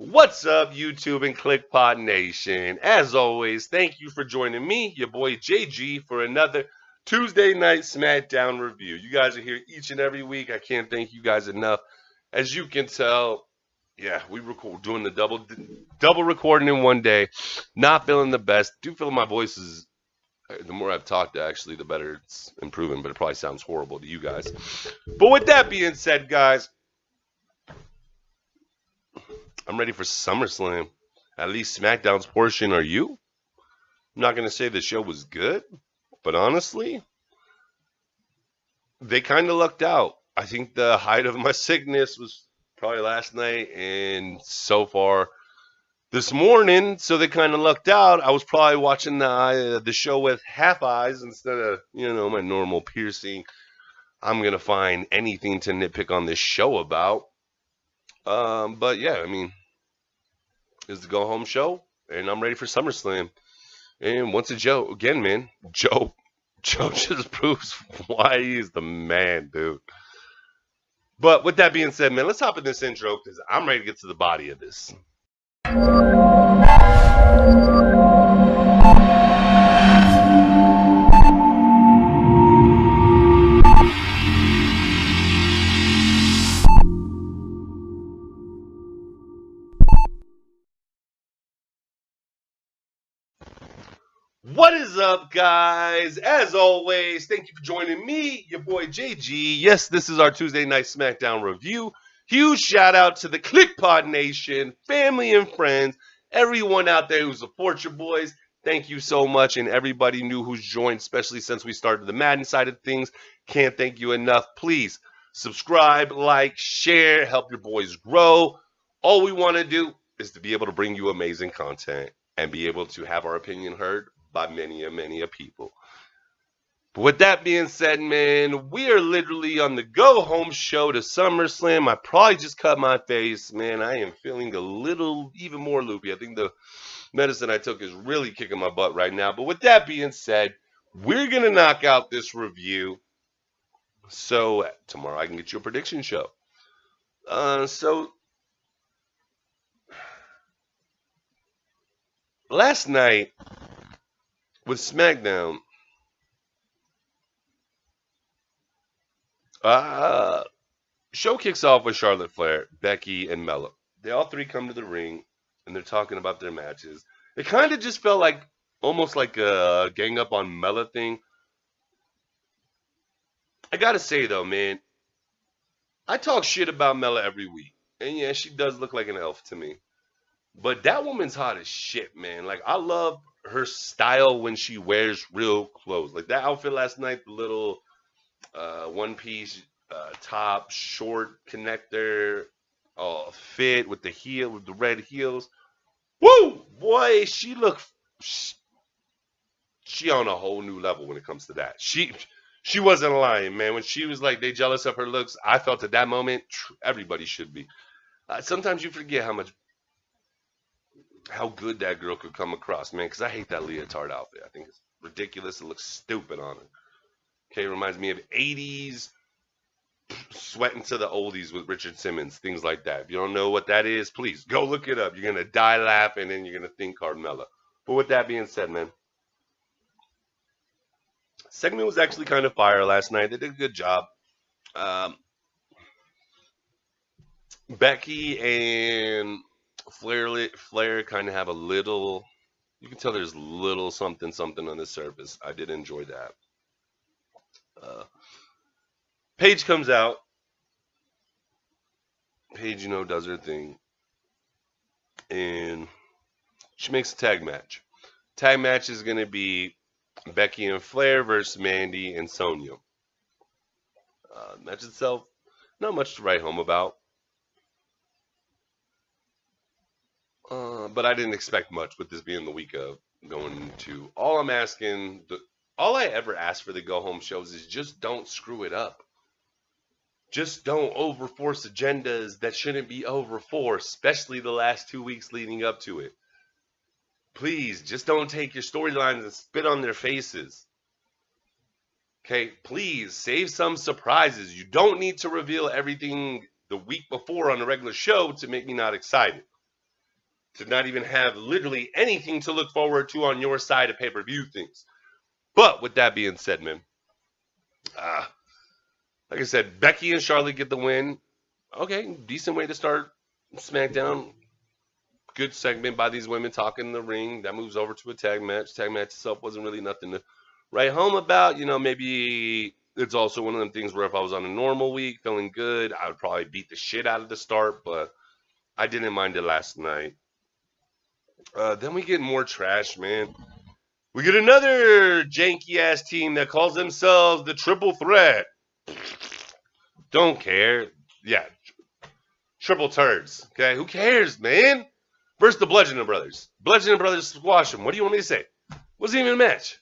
What's up, YouTube and KliqpodGaming Nation? As always, thank you for joining me, your boy JG, for another Tuesday night Smackdown review. You guys are here each and every week. I can't thank you guys enough. As you can tell, yeah, we record doing the double recording in one day. Not feeling the best. Do feel my voice is. The more I've talked, actually, the better it's improving. But it probably sounds horrible to you guys. But with that being said, guys, I'm ready for SummerSlam. At least SmackDown's portion. Are you? I'm not going to say the show was good, but honestly, they kind of lucked out. I think the height of my sickness was probably last night and so far this morning, so they kind of lucked out. I was probably watching the show with half eyes instead of, my normal piercing. I'm going to find anything to nitpick on this show about. But yeah, I mean, it's the go-home show, and I'm ready for SummerSlam. And once again, man, Joe just proves why he's the man, dude. But with that being said, man, let's hop in this intro because I'm ready to get to the body of this. What is up, guys? As always, thank you for joining me, your boy JG. Yes, this is our Tuesday night SmackDown review. Huge shout out to the KliqpodGaming Nation, family and friends, everyone out there who supports your boys. Thank you so much, and everybody new who's joined, especially since we started the Madden side of things. Can't thank you enough. Please subscribe, like, share, help your boys grow. All we want to do is to be able to bring you amazing content and be able to have our opinion heard by many people. But with that being said, man, we are literally on the go-home show to SummerSlam. I probably just cut my face, man. I am feeling a little, even more loopy. I think the medicine I took is really kicking my butt right now. But with that being said, we're going to knock out this review so tomorrow I can get you a prediction show. So last night with SmackDown, show kicks off with Charlotte Flair, Becky, and Mella. They all three come to the ring, and they're talking about their matches. It kind of just felt like, almost like a gang up on Mella thing. I gotta say, though, man, I talk shit about Mella every week. And yeah, she does look like an elf to me. But that woman's hot as shit, man. Like, I love her style when she wears real clothes. Like that outfit last night, the little one-piece top, short connector fit with the red heels. Woo! Boy, she on a whole new level when it comes to that. She wasn't lying, man. When she was like, they jealous of her looks, I felt at that moment, everybody should be. Sometimes you forget how good that girl could come across, man, because I hate that leotard outfit. I think it's ridiculous. It looks stupid on her. Okay, it reminds me of 80s sweating to the oldies with Richard Simmons, things like that. If you don't know what that is, please go look it up. You're going to die laughing and you're going to think Carmella. But with that being said, man, segment was actually kind of fire last night. They did a good job. Becky and Flair kind of have a little, you can tell there's little something on the surface. I did enjoy that. Paige comes out. Paige, does her thing. And she makes a tag match. Tag match is going to be Becky and Flair versus Mandy and Sonya. Match itself, not much to write home about. But I didn't expect much with this being the week of going to. All I ever ask for the go-home shows is just don't screw it up. Just don't overforce agendas that shouldn't be overforced, especially the last 2 weeks leading up to it. Please, just don't take your storylines and spit on their faces. Okay, please, save some surprises. You don't need to reveal everything the week before on a regular show to make me not excited. to not even have literally anything to look forward to on your side of pay-per-view things. But with that being said, man, like I said, Becky and Charlotte get the win. Okay, decent way to start SmackDown. Good segment by these women talking in the ring. That moves over to a tag match. Tag match itself wasn't really nothing to write home about. You know, maybe it's also one of them things where if I was on a normal week, feeling good, I would probably beat the shit out of the start, but I didn't mind it last night. Then we get more trash, man. We get another janky-ass team that calls themselves the Triple Threat. Don't care. Yeah, triple turds. Okay, who cares, man? Versus the Bludgeoning Brothers. Bludgeoning Brothers squash them. What do you want me to say? Wasn't even a match.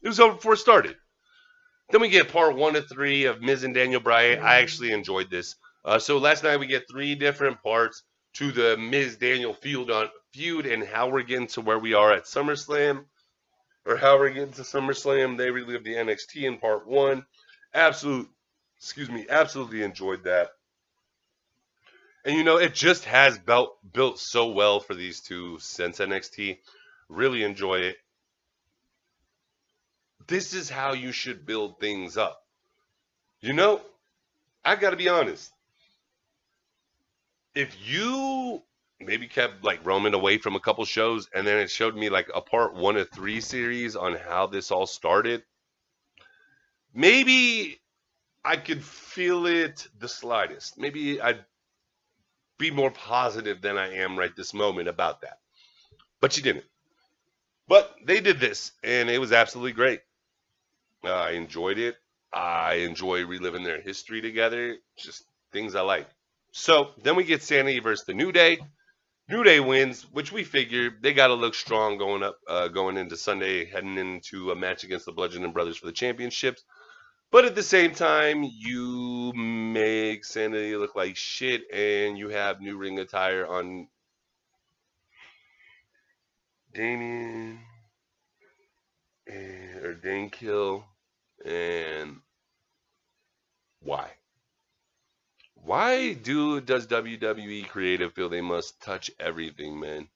It was over before it started. Then we get part 1 of 3 of Miz and Daniel Bryan. I actually enjoyed this. So last night we get 3 different parts to the Miz-Daniel feud and how we're getting to where we are at SummerSlam. Or how we're getting to SummerSlam. They relived the NXT in part 1. Absolutely enjoyed that. And, you know, it just has built so well for these two since NXT. Really enjoy it. This is how you should build things up. You know, I got to be honest. If you maybe kept, like, roaming away from a couple shows and then it showed me, like, a part 1 of 3 series on how this all started, maybe I could feel it the slightest. Maybe I'd be more positive than I am right this moment about that. But you didn't. But they did this, and it was absolutely great. I enjoyed it. I enjoy reliving their history together. Just things I like. So then we get Sanity versus the New Day. New Day wins, which we figured they got to look strong going into Sunday, heading into a match against the Bludgeoning Brothers for the championships. But at the same time, you make Sanity look like shit, and you have new ring attire on Damien or Danekill, and why? Why does WWE Creative feel they must touch everything, man?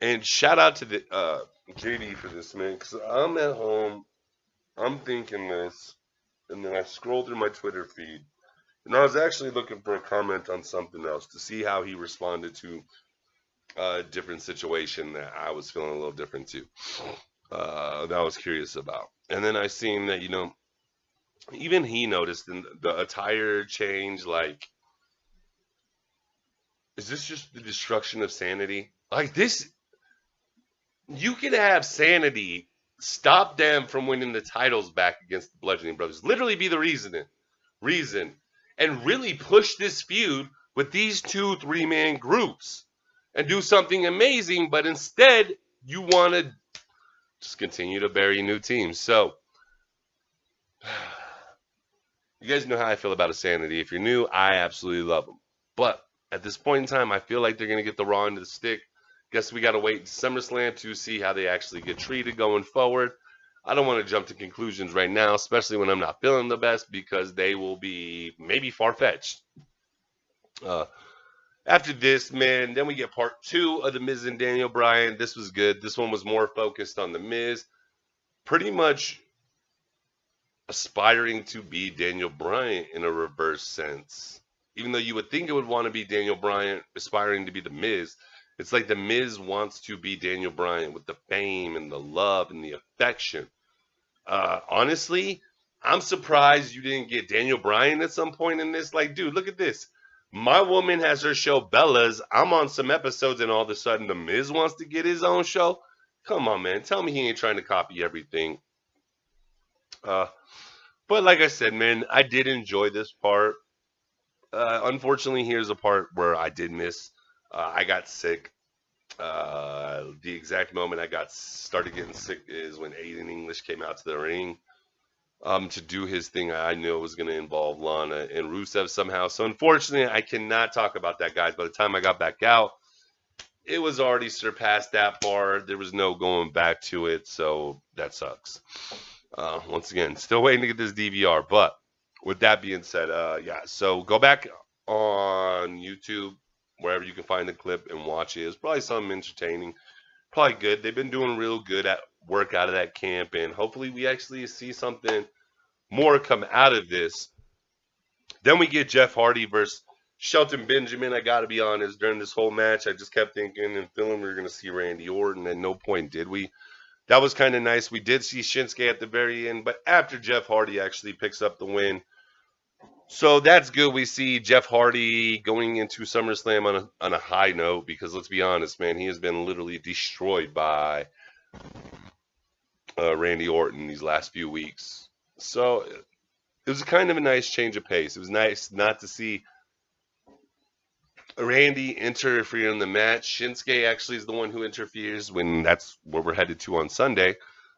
And shout out to the JD for this, man, because I'm at home. I'm thinking this, and then I scrolled through my Twitter feed, and I was actually looking for a comment on something else to see how he responded to a different situation that I was feeling a little different too, that I was curious about. And then I seen that, you know, even he noticed in the attire change, like, is this just the destruction of Sanity? Like this, you can have Sanity stop them from winning the titles back against the Bludgeoning Brothers. Literally be the reason. And really push this feud with these 2 3-man groups. And do something amazing. But instead, you want to just continue to bury new teams. So, you guys know how I feel about a Sanity. If you're new, I absolutely love them. But at this point in time, I feel like they're going to get the raw end of the stick. Guess we got to wait to SummerSlam to see how they actually get treated going forward. I don't want to jump to conclusions right now, especially when I'm not feeling the best, because they will be maybe far-fetched. After this, man, then we get part 2 of the Miz and Daniel Bryan. This was good. This one was more focused on the Miz. Pretty much aspiring to be Daniel Bryan in a reverse sense. Even though you would think it would want to be Daniel Bryan aspiring to be the Miz, it's like the Miz wants to be Daniel Bryan with the fame and the love and the affection. Honestly, I'm surprised you didn't get Daniel Bryan at some point in this. Like, dude, look at this. My woman has her show Bella's. I'm on some episodes, and all of a sudden the Miz wants to get his own show. Come on, man. Tell me he ain't trying to copy everything. But like I said, man, I did enjoy this part. Unfortunately, here's a part where I did miss. I got sick. The exact moment I started getting sick is when Aiden English came out to the ring to do his thing. I knew it was going to involve Lana and Rusev somehow. So unfortunately, I cannot talk about that, guys. By the time I got back out, it was already surpassed that bar. There was no going back to it, so that sucks. Once again, still waiting to get this DVR. But with that being said, yeah, so go back on YouTube, wherever you can find the clip and watch it. It's probably something entertaining, probably good. They've been doing real good at work out of that camp, and hopefully we actually see something more come out of this. Then we get Jeff Hardy versus Shelton Benjamin. I got to be honest, during this whole match, I just kept thinking and feeling we were going to see Randy Orton. At no point did we. That was kind of nice. We did see Shinsuke at the very end, but after Jeff Hardy actually picks up the win. So that's good. We see Jeff Hardy going into SummerSlam on a high note, because let's be honest, man, he has been literally destroyed by Randy Orton these last few weeks. So it was kind of a nice change of pace. It was nice not to see Randy interfere in the match. Shinsuke actually is the one who interferes when that's where we're headed to on Sunday.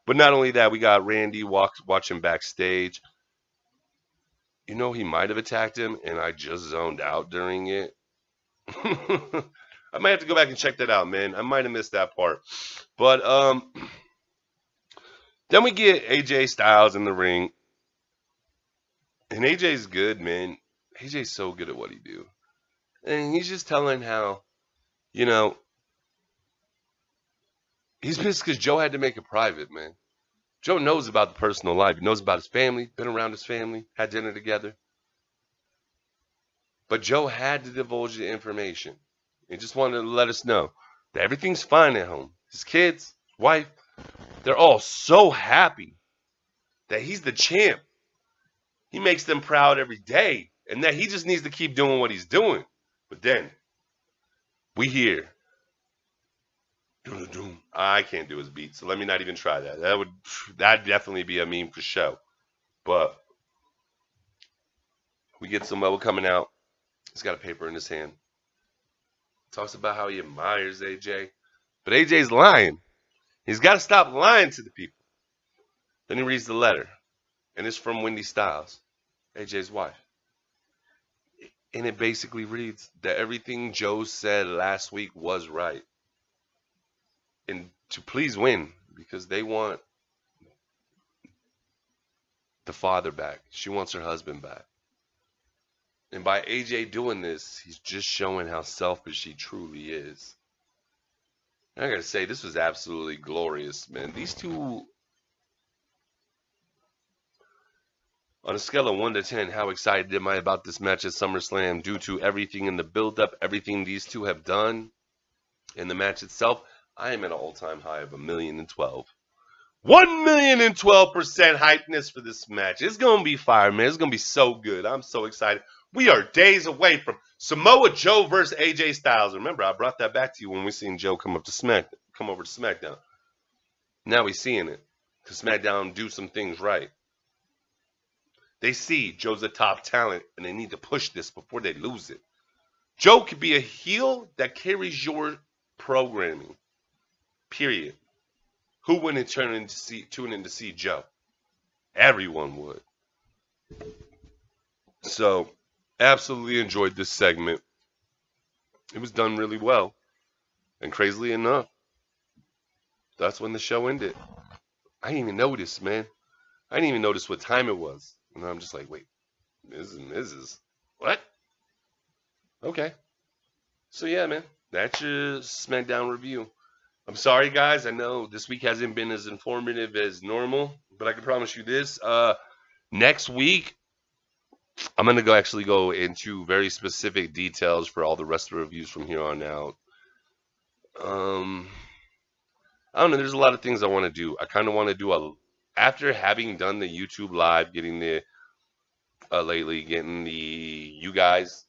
But not only that, we got Randy watching backstage. You know, he might have attacked him, and I just zoned out during it. I might have to go back and check that out, man. I might have missed that part. But then we get AJ Styles in the ring. And AJ's good, man. AJ's so good at what he do. And he's just telling how, you know, he's pissed because Joe had to make it private, man. Joe knows about the personal life. He knows about his family, been around his family, had dinner together. But Joe had to divulge the information. He just wanted to let us know that everything's fine at home. His kids, his wife, they're all so happy that he's the champ. He makes them proud every day, and that he just needs to keep doing what he's doing. But then we hear, I can't do his beat, so let me not even try that. That'd definitely be a meme for show. But we get some level coming out. He's got a paper in his hand. Talks about how he admires AJ, but AJ's lying. He's got to stop lying to the people. Then he reads the letter, and it's from Wendy Styles, AJ's wife. And it basically reads that everything Joe said last week was right. And to please win, because they want the father back. She wants her husband back. And by AJ doing this, he's just showing how selfish he truly is. And I gotta say, this was absolutely glorious, man. These two, on a scale of 1 to 10, how excited am I about this match at SummerSlam due to everything in the build-up, everything these two have done in the match itself? I am at an all-time high of 1,012,000. 1,012% hypeness for this match. It's going to be fire, man. It's going to be so good. I'm so excited. We are days away from Samoa Joe versus AJ Styles. Remember, I brought that back to you when we seen Joe come over to SmackDown. Now we're seeing it, because SmackDown do some things right. They see Joe's a top talent, and they need to push this before they lose it. Joe could be a heel that carries your programming, period. Who wouldn't tune in to see Joe? Everyone would. So, absolutely enjoyed this segment. It was done really well. And crazily enough, that's when the show ended. I didn't even notice, man. I didn't even notice what time it was. And I'm just like, wait, Mrs. What? Okay. So, yeah, man. That's your SmackDown review. I'm sorry, guys. I know this week hasn't been as informative as normal, but I can promise you this. Next week, I'm going to actually go into very specific details for all the rest of the reviews from here on out. I don't know. There's a lot of things I want to do. I kind of want to do after having done the YouTube live, getting the lately, getting the you guys,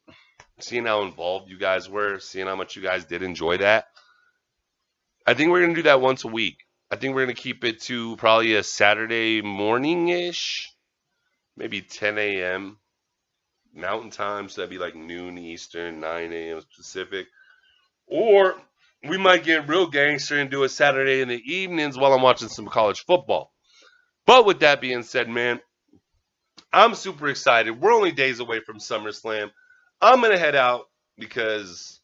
seeing how involved you guys were, seeing how much you guys did enjoy that. I think we're going to do that once a week. I think we're going to keep it to probably a Saturday morning-ish, maybe 10 a.m. Mountain Time, so that'd be like noon Eastern, 9 a.m. Pacific. Or we might get real gangster and do a Saturday in the evenings while I'm watching some college football. But with that being said, man, I'm super excited. We're only days away from SummerSlam. I'm going to head out because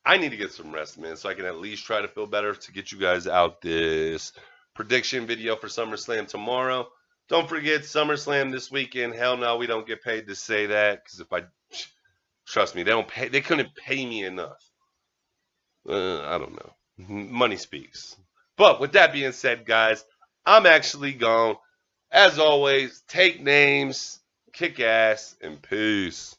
I need to get some rest, man, so I can at least try to feel better to get you guys out this prediction video for SummerSlam tomorrow. Don't forget SummerSlam this weekend. Hell no, we don't get paid to say that, because if Trust me, they couldn't pay me enough. I don't know. Money speaks. But with that being said, guys, I'm actually gone. As always, take names, kick ass, and peace.